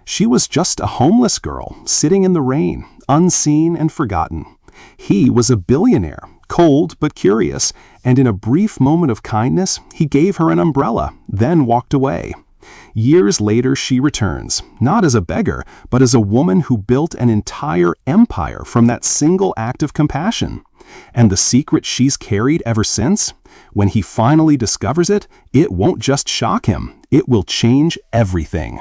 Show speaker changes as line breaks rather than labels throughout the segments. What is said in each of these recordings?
She was just a homeless girl, sitting in the rain, unseen and forgotten. He was a billionaire, cold but curious, and in a brief moment of kindness, he gave her an umbrella, then walked away. Years later, she returns, not as a beggar, but as a woman who built an entire empire from that single act of compassion. And the secret she's carried ever since? When he finally discovers it, it won't just shock him, it will change everything.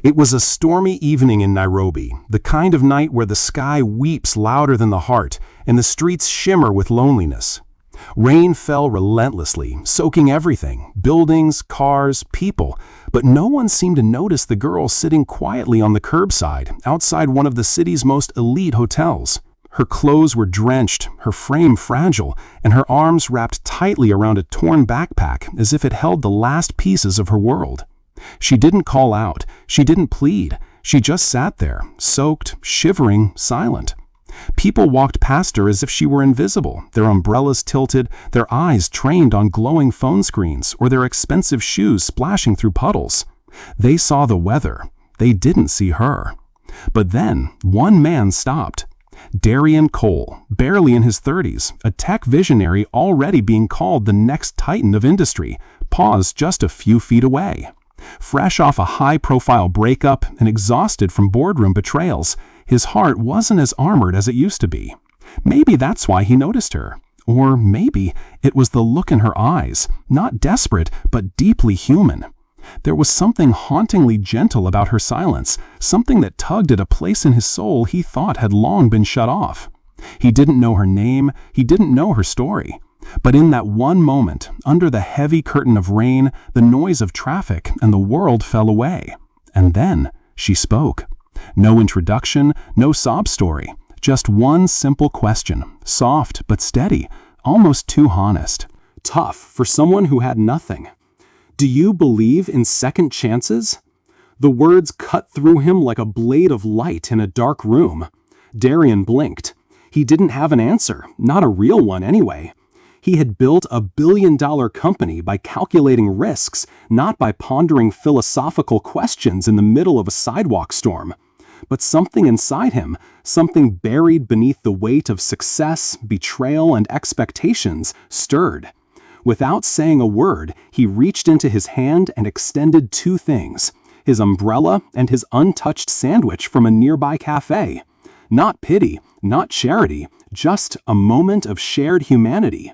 It was a stormy evening in Nairobi, the kind of night where the sky weeps louder than the heart and the streets shimmer with loneliness. Rain fell relentlessly, soaking everything, buildings, cars, people, but no one seemed to notice the girl sitting quietly on the curbside outside one of the city's most elite hotels. Her clothes were drenched, her frame fragile, and her arms wrapped tightly around a torn backpack as if it held the last pieces of her world. She didn't call out, she didn't plead, she just sat there, soaked, shivering, silent. People walked past her as if she were invisible, their umbrellas tilted, their eyes trained on glowing phone screens or their expensive shoes splashing through puddles. They saw the weather, they didn't see her. But then, one man stopped. Darian Cole, barely in his 30s, a tech visionary already being called the next titan of industry, paused just a few feet away. Fresh off a high-profile breakup and exhausted from boardroom betrayals, his heart wasn't as armored as it used to be. Maybe that's why he noticed her. Or maybe it was the look in her eyes, not desperate, but deeply human. There was something hauntingly gentle about her silence, something that tugged at a place in his soul he thought had long been shut off. He didn't know her name, he didn't know her story. But in that one moment, under the heavy curtain of rain, the noise of traffic and the world fell away. And then she spoke. No introduction, no sob story, just one simple question, soft but steady, almost too honest. Tough for someone who had nothing. Do you believe in second chances? The words cut through him like a blade of light in a dark room. Darian blinked. He didn't have an answer, not a real one anyway. He had built a billion-dollar company by calculating risks, not by pondering philosophical questions in the middle of a sidewalk storm. But something inside him, something buried beneath the weight of success, betrayal, and expectations, stirred. Without saying a word, he reached into his hand and extended two things, his umbrella and his untouched sandwich from a nearby cafe. Not pity, not charity, just a moment of shared humanity.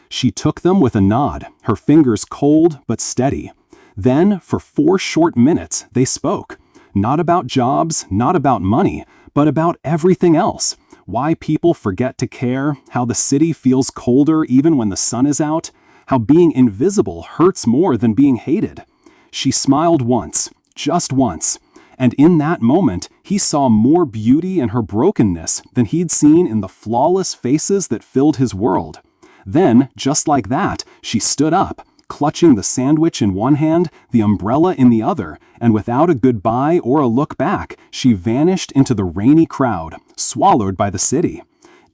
She took them with a nod, her fingers cold but steady. Then, for 4 short minutes, they spoke. Not about jobs, not about money, but about everything else. Why people forget to care, how the city feels colder even when the sun is out, how being invisible hurts more than being hated. She smiled once, just once, and in that moment, he saw more beauty in her brokenness than he'd seen in the flawless faces that filled his world. Then, just like that, she stood up, clutching the sandwich in one hand, the umbrella in the other, and without a goodbye or a look back, she vanished into the rainy crowd, swallowed by the city.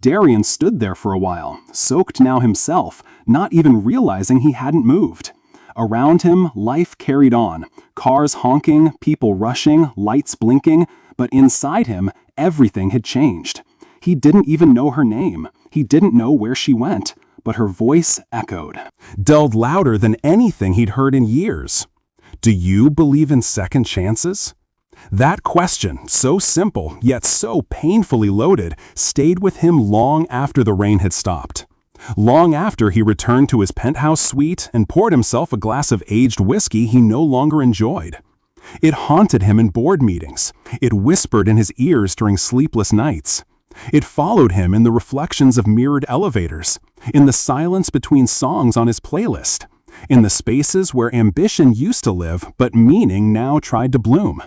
Darian stood there for a while, soaked now himself, not even realizing he hadn't moved. Around him, life carried on, cars honking, people rushing, lights blinking, but inside him, everything had changed. He didn't even know her name. He didn't know where she went. But her voice echoed, dulled louder than anything he'd heard in years. Do you believe in second chances? That question, so simple yet so painfully loaded, stayed with him long after the rain had stopped. Long after he returned to his penthouse suite and poured himself a glass of aged whiskey he no longer enjoyed. It haunted him in board meetings. It whispered in his ears during sleepless nights. It followed him in the reflections of mirrored elevators, in the silence between songs on his playlist, in the spaces where ambition used to live but meaning now tried to bloom.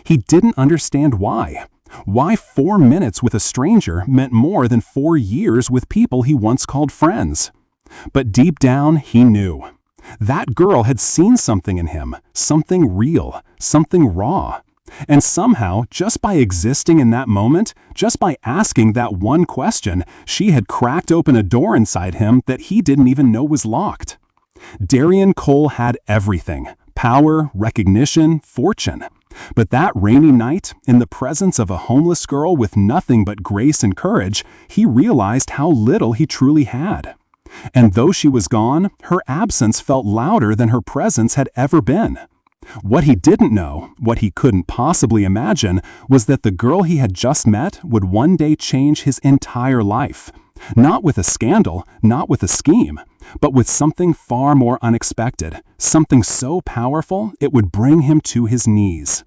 He didn't understand why. Why 4 minutes with a stranger meant more than 4 years with people he once called friends. But deep down, he knew. That girl had seen something in him, something real, something raw. And somehow, just by existing in that moment, just by asking that one question, she had cracked open a door inside him that he didn't even know was locked. Darian Cole had everything: power, recognition, fortune. But that rainy night, in the presence of a homeless girl with nothing but grace and courage, he realized how little he truly had. And though she was gone, her absence felt louder than her presence had ever been. What he didn't know, what he couldn't possibly imagine, was that the girl he had just met would one day change his entire life. Not with a scandal, not with a scheme, but with something far more unexpected, something so powerful it would bring him to his knees.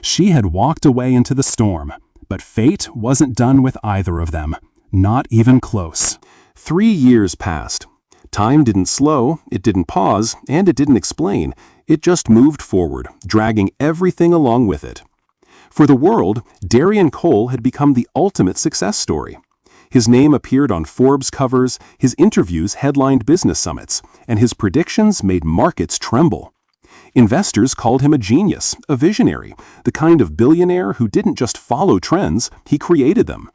She had walked away into the storm, but fate wasn't done with either of them, not even close.
3 years passed. Time didn't slow, it didn't pause, and it didn't explain. It just moved forward, dragging everything along with it. For the world, Darian Cole had become the ultimate success story. His name appeared on Forbes covers, his interviews headlined business summits, and his predictions made markets tremble. Investors called him a genius, a visionary, the kind of billionaire who didn't just follow trends, he created them.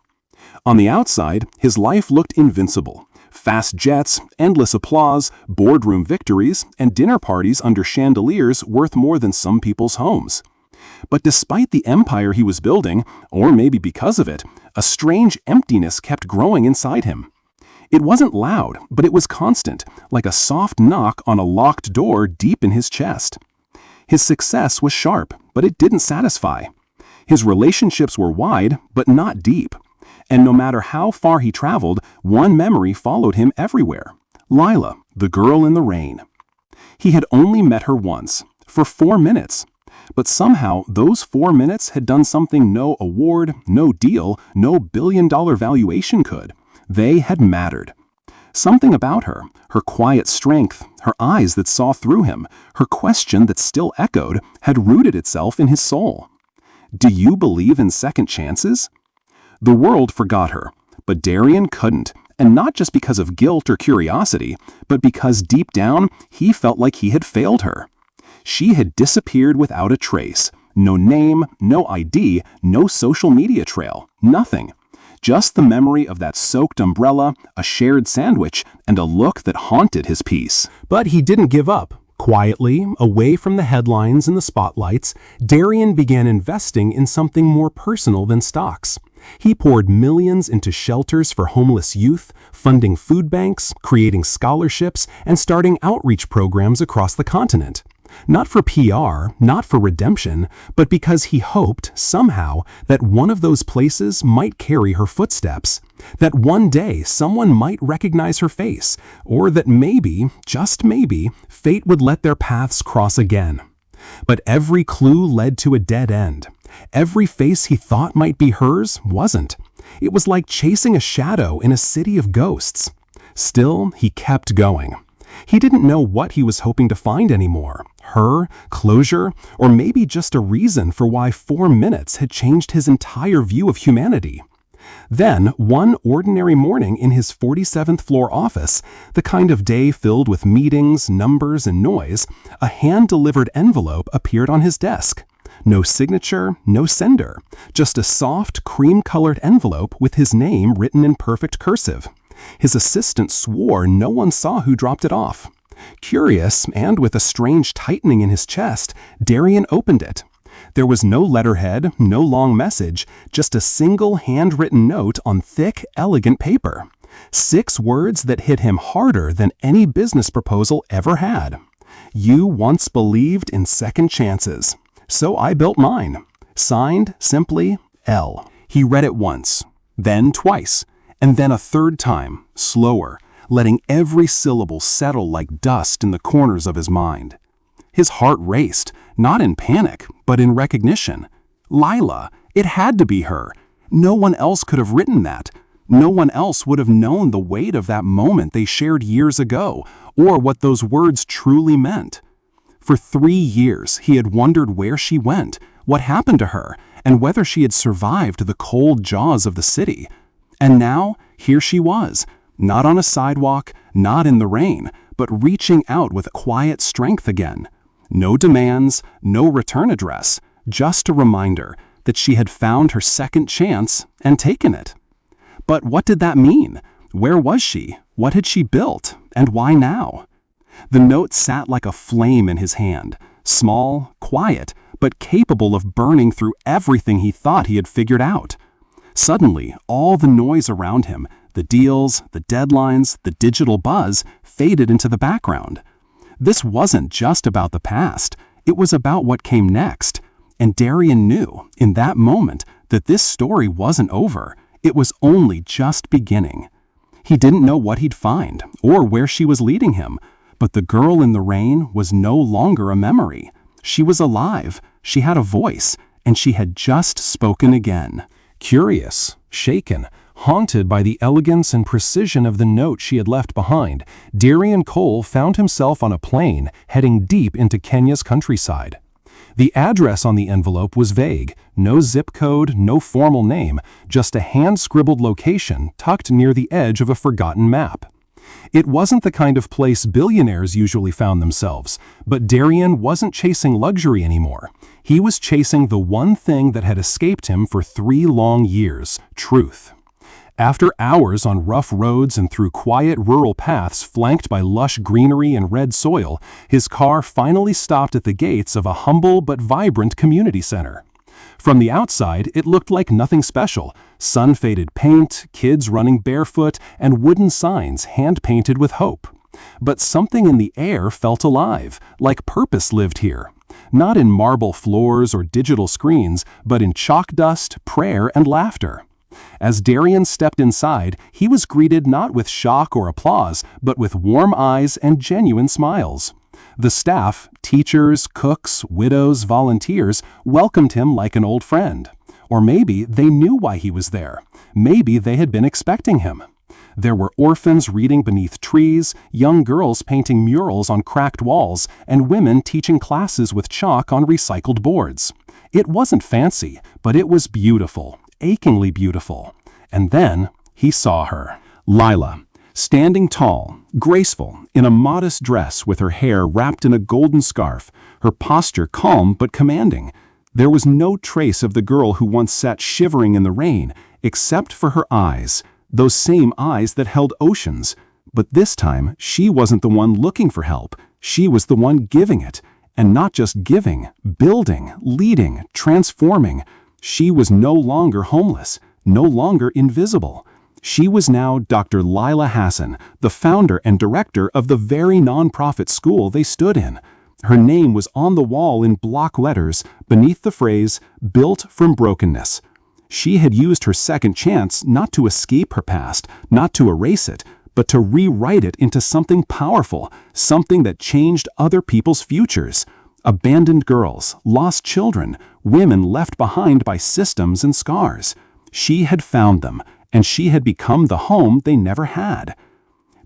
On the outside, his life looked invincible. Fast jets, endless applause, boardroom victories, and dinner parties under chandeliers worth more than some people's homes. But despite the empire he was building, or maybe because of it, a strange emptiness kept growing inside him. It wasn't loud, but it was constant, like a soft knock on a locked door deep in his chest. His success was sharp, but it didn't satisfy. His relationships were wide, but not deep. And no matter how far he traveled, one memory followed him everywhere. Lila, the girl in the rain. He had only met her once, for 4 minutes. But somehow, those 4 minutes had done something no award, no deal, no billion-dollar valuation could. They had mattered. Something about her, her quiet strength, her eyes that saw through him, her question that still echoed, had rooted itself in his soul. Do you believe in second chances? The world forgot her, but Darian couldn't, and not just because of guilt or curiosity, but because deep down he felt like he had failed her. She had disappeared without a trace. No name, no ID, no social media trail, nothing. Just the memory of that soaked umbrella, a shared sandwich, and a look that haunted his peace.
But he didn't give up. Quietly, away from the headlines and the spotlights, Darian began investing in something more personal than stocks. He poured millions into shelters for homeless youth, funding food banks, creating scholarships, and starting outreach programs across the continent. Not for PR, not for redemption, but because he hoped, somehow, that one of those places might carry her footsteps, that one day someone might recognize her face, or that maybe, just maybe, fate would let their paths cross again. But every clue led to a dead end. Every face he thought might be hers wasn't. It was like chasing a shadow in a city of ghosts. Still, he kept going. He didn't know what he was hoping to find anymore. Her, closure, or maybe just a reason for why 4 minutes had changed his entire view of humanity. Then, one ordinary morning in his 47th floor office, the kind of day filled with meetings, numbers, and noise, a hand-delivered envelope appeared on his desk. No signature, no sender, just a soft, cream-colored envelope with his name written in perfect cursive. His assistant swore no one saw who dropped it off. Curious, and with a strange tightening in his chest, Darian opened it. There was no letterhead, no long message, just a single handwritten note on thick, elegant paper. 6 words that hit him harder than any business proposal ever had. You once believed in second chances. So I built mine. Signed, simply, L. He read it once, then twice, and then a third time, slower, letting every syllable settle like dust in the corners of his mind. His heart raced, not in panic, but in recognition. Lila, it had to be her. No one else could have written that. No one else would have known the weight of that moment they shared years ago, or what those words truly meant. For 3 years, he had wondered where she went, what happened to her, and whether she had survived the cold jaws of the city. And now, here she was, not on a sidewalk, not in the rain, but reaching out with quiet strength again. No demands, no return address, just a reminder that she had found her second chance and taken it. But what did that mean? Where was she? What had she built? And why now? The note sat like a flame in his hand, Small, quiet, but capable of burning through everything he thought he had figured out. Suddenly, all the noise around him, the deals, the deadlines, the digital buzz, faded into the background. This wasn't just about the past, it was about what came next. And Darian knew, in that moment, that this story wasn't over. It was only just beginning. He didn't know what he'd find, or where she was leading him, but the girl in the rain was no longer a memory. She was alive, she had a voice, and she had just spoken again. Curious, shaken, haunted by the elegance and precision of the note she had left behind, Darian Cole found himself on a plane heading deep into Kenya's countryside. The address on the envelope was vague, no zip code, no formal name, just a hand-scribbled location tucked near the edge of a forgotten map. It wasn't the kind of place billionaires usually found themselves, but Darian wasn't chasing luxury anymore. He was chasing the one thing that had escaped him for 3 long years: truth. After hours on rough roads and through quiet rural paths flanked by lush greenery and red soil, his car finally stopped at the gates of a humble but vibrant community center. From the outside, it looked like nothing special: sun-faded paint, kids running barefoot, and wooden signs hand-painted with hope. But something in the air felt alive, like purpose lived here. Not in marble floors or digital screens, but in chalk dust, prayer, and laughter. As Darian stepped inside, he was greeted not with shock or applause, but with warm eyes and genuine smiles. The staff, teachers, cooks, widows, volunteers, welcomed him like an old friend. Or maybe they knew why he was there. Maybe they had been expecting him. There were orphans reading beneath trees, young girls painting murals on cracked walls, and women teaching classes with chalk on recycled boards. It wasn't fancy, but it was beautiful, achingly beautiful. And then he saw her. Lila, standing tall, graceful, in a modest dress with her hair wrapped in a golden scarf, her posture calm but commanding. There was no trace of the girl who once sat shivering in the rain, except for her eyes, those same eyes that held oceans. But this time, she wasn't the one looking for help. She was the one giving it. And not just giving, building, leading, transforming. She was no longer homeless, no longer invisible. She was now Dr. Lila Hassan, the founder and director of the very nonprofit school they stood in. Her name was on the wall in block letters beneath the phrase, "Built from Brokenness." She had used her second chance not to escape her past, not to erase it, but to rewrite it into something powerful, something that changed other people's futures. Abandoned girls, lost children, women left behind by systems and scars. She had found them, and she had become the home they never had.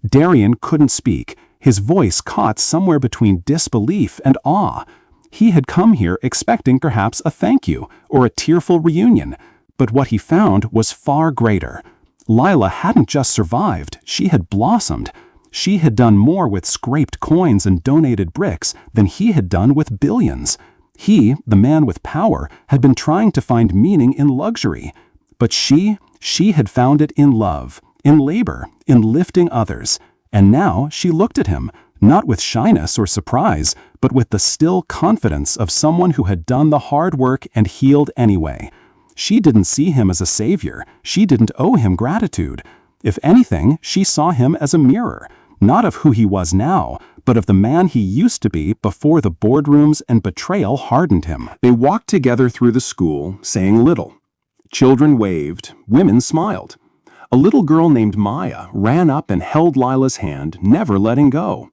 Darian couldn't speak, his voice caught somewhere between disbelief and awe. He had come here expecting perhaps a thank you or a tearful reunion, but what he found was far greater. Lila hadn't just survived, she had blossomed. She had done more with scraped coins and donated bricks than he had done with billions. He, the man with power, had been trying to find meaning in luxury. But she had found it in love, in labor, in lifting others. And now she looked at him, not with shyness or surprise, but with the still confidence of someone who had done the hard work and healed anyway. She didn't see him as a savior. She didn't owe him gratitude. If anything, she saw him as a mirror, not of who he was now, but of the man he used to be before the boardrooms and betrayal hardened him. They walked together through the school, saying little. Children waved, women smiled. A little girl named Maya ran up and held Lila's hand, never letting go.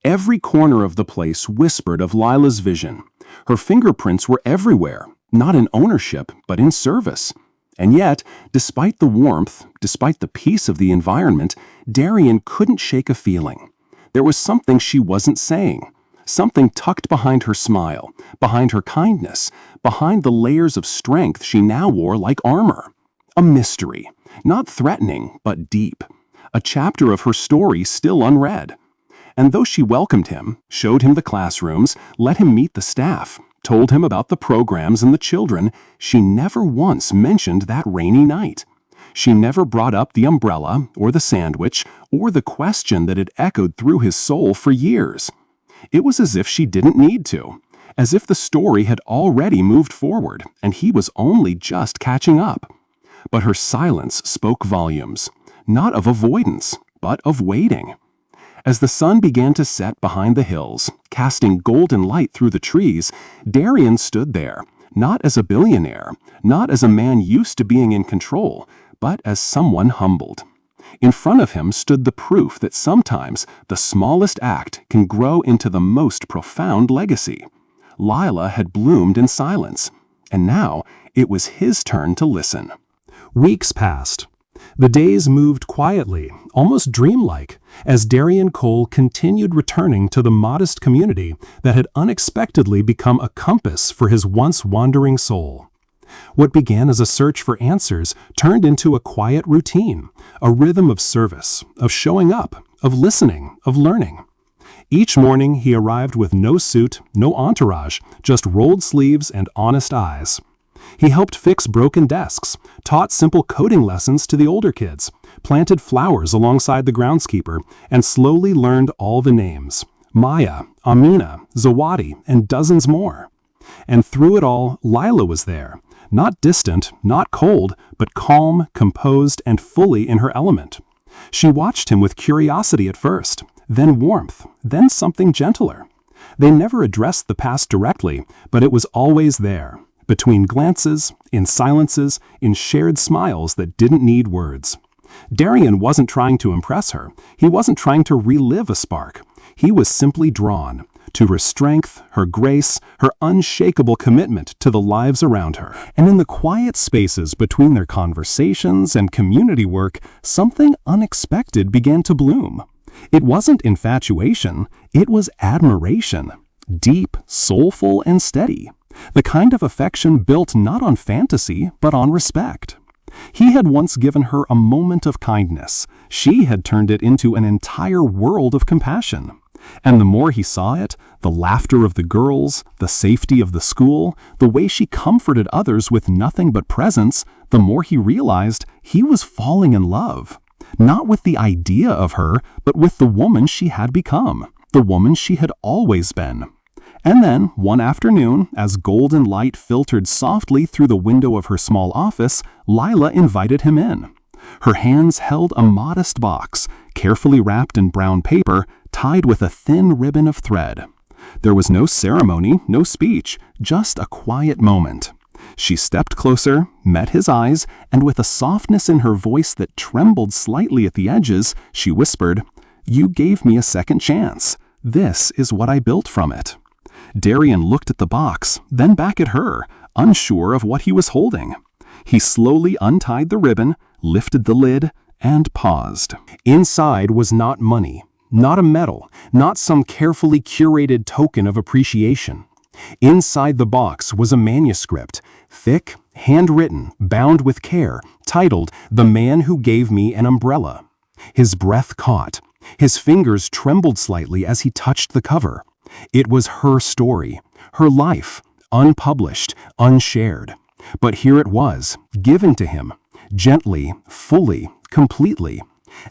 Every corner of the place whispered of Lila's vision. Her fingerprints were everywhere, not in ownership, but in service. And yet, despite the warmth, despite the peace of the environment, Darian couldn't shake a feeling. There was something she wasn't saying, something tucked behind her smile, behind her kindness, behind the layers of strength she now wore like armor. A mystery, not threatening, but deep. A chapter of her story still unread. And though she welcomed him, showed him the classrooms, let him meet the staff, told him about the programs and the children, she never once mentioned that rainy night. She never brought up the umbrella, or the sandwich, or the question that had echoed through his soul for years.
It was as if she didn't need to, as if the story had already moved forward and he was only just catching up. But her silence spoke volumes, not of avoidance, but of waiting. As the sun began to set behind the hills, casting golden light through the trees, Darian stood there, not as a billionaire, not as a man used to being in control, but as someone humbled. In front of him stood the proof that sometimes the smallest act can grow into the most profound legacy. Lila had bloomed in silence, and now it was his turn to listen.
Weeks passed. The days moved quietly, almost dreamlike, as Darian Cole continued returning to the modest community that had unexpectedly become a compass for his once wandering soul. What began as a search for answers turned into a quiet routine, a rhythm of service, of showing up, of listening, of learning. Each morning he arrived with no suit, no entourage, just rolled sleeves and honest eyes. He helped fix broken desks, taught simple coding lessons to the older kids, planted flowers alongside the groundskeeper, and slowly learned all the names: Maya, Amina, Zawadi, and dozens more. And through it all, Lila was there, not distant, not cold, but calm, composed, and fully in her element. She watched him with curiosity at first, then warmth, then something gentler. They never addressed the past directly, but it was always there, between glances, in silences, in shared smiles that didn't need words. Darian wasn't trying to impress her. He wasn't trying to relive a spark. He was simply drawn to her strength, her grace, her unshakable commitment to the lives around her. And in the quiet spaces between their conversations and community work, something unexpected began to bloom. It wasn't infatuation, it was admiration. Deep, soulful, and steady. The kind of affection built not on fantasy, but on respect. He had once given her a moment of kindness. She had turned it into an entire world of compassion. And the more he saw it, the laughter of the girls, the safety of the school, the way she comforted others with nothing but presence, the more he realized he was falling in love. Not with the idea of her, but with the woman she had become, the woman she had always been. And then, one afternoon, as golden light filtered softly through the window of her small office, Lila invited him in. Her hands held a modest box, carefully wrapped in brown paper, tied with a thin ribbon of thread. There was no ceremony, no speech, just a quiet moment. She stepped closer, met his eyes, and with a softness in her voice that trembled slightly at the edges, she whispered, "You gave me a second chance. This is what I built from it." Darian looked at the box, then back at her, unsure of what he was holding. He slowly untied the ribbon, lifted the lid, and paused. Inside was not money, not a medal, not some carefully curated token of appreciation. Inside the box was a manuscript, thick, handwritten, bound with care, titled "The Man Who Gave Me an Umbrella." His breath caught. His fingers trembled slightly as he touched the cover. It was her story, her life, unpublished, unshared. But here it was, given to him, gently, fully, completely,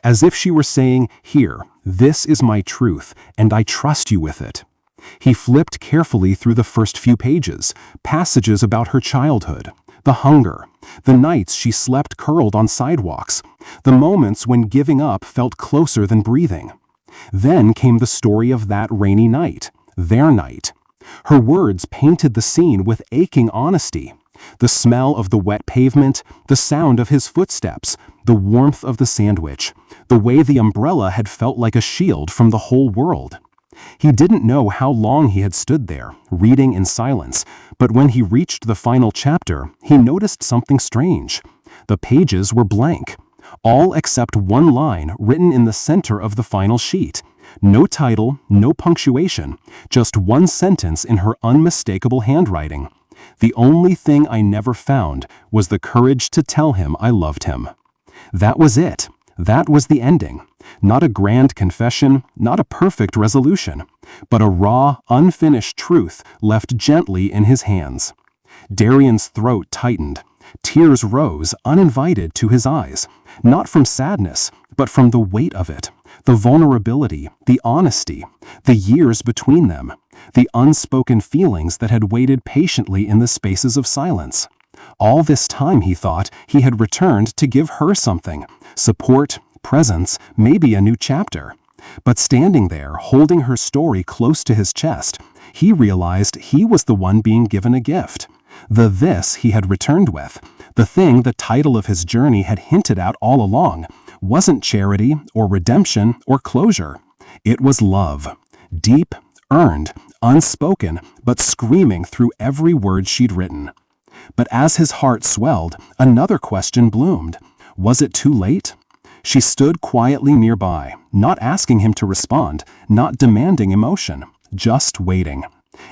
as if she were saying, "Here, this is my truth, and I trust you with it." He flipped carefully through the first few pages, passages about her childhood, the hunger, the nights she slept curled on sidewalks, the moments when giving up felt closer than breathing. Then came the story of that rainy night, their night. Her words painted the scene with aching honesty. The smell of the wet pavement, the sound of his footsteps, the warmth of the sandwich, the way the umbrella had felt like a shield from the whole world. He didn't know how long he had stood there, reading in silence, but when he reached the final chapter, he noticed something strange. The pages were blank, all except one line written in the center of the final sheet. No title, no punctuation, just one sentence in her unmistakable handwriting. "The only thing I never found was the courage to tell him I loved him." That was it. That was the ending. Not a grand confession, not a perfect resolution, but a raw, unfinished truth left gently in his hands. Darian's throat tightened. Tears rose, uninvited, to his eyes, not from sadness, but from the weight of it, The vulnerability, the honesty, the years between them, the unspoken feelings that had waited patiently in the spaces of silence. All this time, he thought, he had returned to give her something: support, presence, maybe a new chapter. But standing there, holding her story close to his chest, he realized he was the one being given a gift. The this he had returned with, the thing the title of his journey had hinted at all along, wasn't charity or redemption or closure. It was love. Deep, earned, unspoken, but screaming through every word she'd written. But as his heart swelled, another question bloomed. Was it too late? She stood quietly nearby, not asking him to respond, not demanding emotion, just waiting.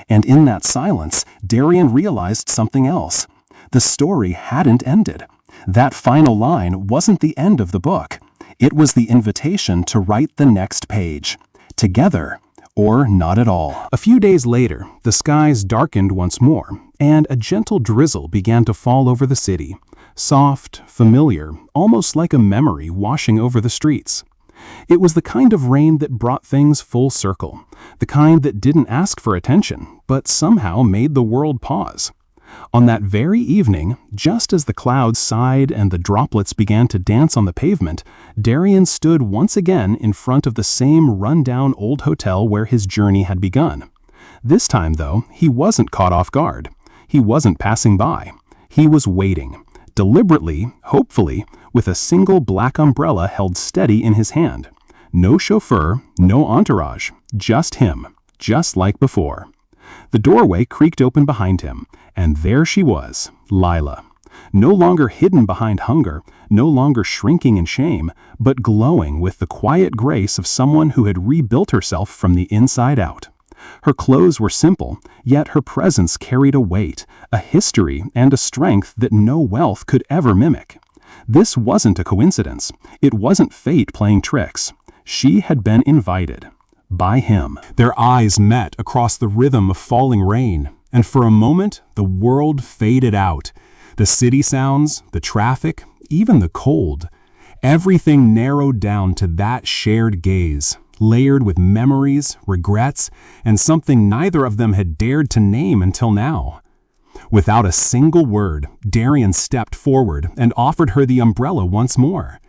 And in that silence, Darian realized something else. The story hadn't ended. That final line wasn't the end of the book. It was the invitation to write the next page. Together, or not at all. A few days later, the skies darkened once more, and a gentle drizzle began to fall over the city. Soft, familiar, almost like a memory washing over the streets. It was the kind of rain that brought things full circle, the kind that didn't ask for attention, but somehow made the world pause. On that very evening, just as the clouds sighed and the droplets began to dance on the pavement, Darian stood once again in front of the same run-down old hotel where his journey had begun. This time, though, he wasn't caught off guard. He wasn't passing by. He was waiting. Deliberately, hopefully, with a single black umbrella held steady in his hand. No chauffeur, no entourage, just him, just like before. The doorway creaked open behind him, and there she was, Lila. No longer hidden behind hunger, no longer shrinking in shame, but glowing with the quiet grace of someone who had rebuilt herself from the inside out. Her clothes were simple, yet her presence carried a weight, a history, and a strength that no wealth could ever mimic. This wasn't a coincidence. It wasn't fate playing tricks. She had been invited. By him. Their eyes met across the rhythm of falling rain, and for a moment the world faded out. The city sounds, the traffic, even the cold. Everything narrowed down to that shared gaze, layered with memories, regrets, and something neither of them had dared to name until now. Without a single word, Darian stepped forward and offered her the umbrella once more.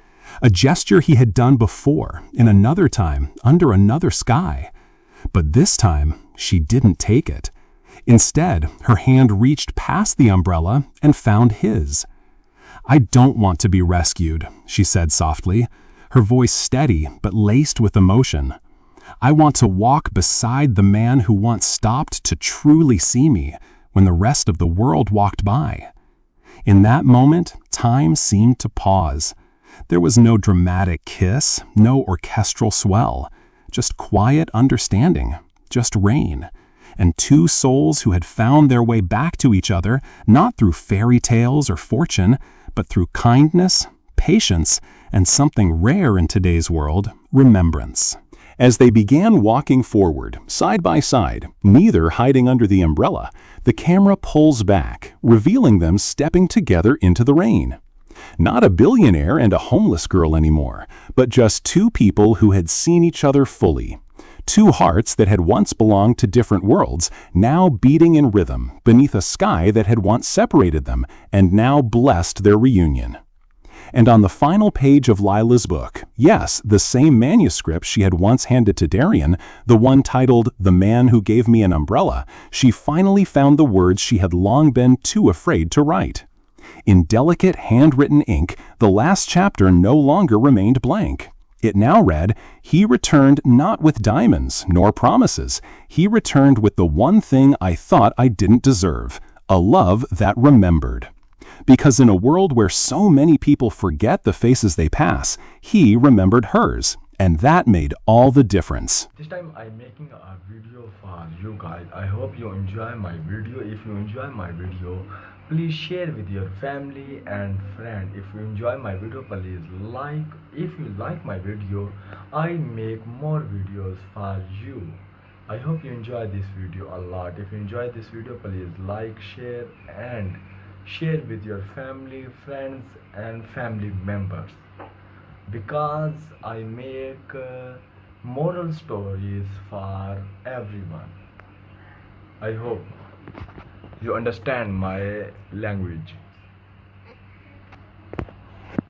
A gesture he had done before, in another time, under another sky. But this time, she didn't take it. Instead, her hand reached past the umbrella and found his. "I don't want to be rescued," she said softly, her voice steady but laced with emotion. "I want to walk beside the man who once stopped to truly see me when the rest of the world walked by." In that moment, time seemed to pause. There was no dramatic kiss, no orchestral swell, just quiet understanding, just rain, and two souls who had found their way back to each other, not through fairy tales or fortune, but through kindness, patience, and something rare in today's world, remembrance. As they began walking forward, side by side, neither hiding under the umbrella, the camera pulls back, revealing them stepping together into the rain. Not a billionaire and a homeless girl anymore, but just two people who had seen each other fully. Two hearts that had once belonged to different worlds, now beating in rhythm beneath a sky that had once separated them and now blessed their reunion. And on the final page of Lila's book, yes, the same manuscript she had once handed to Darian, the one titled "The Man Who Gave Me an Umbrella," she finally found the words she had long been too afraid to write. In delicate handwritten ink, the last chapter no longer remained blank. It now read, "He returned not with diamonds nor promises. He returned with the one thing I thought I didn't deserve, a love that remembered." Because in a world where so many people forget the faces they pass, he remembered hers, and that made all the difference.
This time I'm making a video for you guys. I hope you enjoy my video. If you enjoy my video, please share with your family and friend. If you enjoy my video, please like. If you like my video, I make more videos for you. I hope you enjoy this video a lot. If you enjoy this video, please like, share, and share with your family, friends, and family members. because I make moral stories for everyone. I hope you understand my language.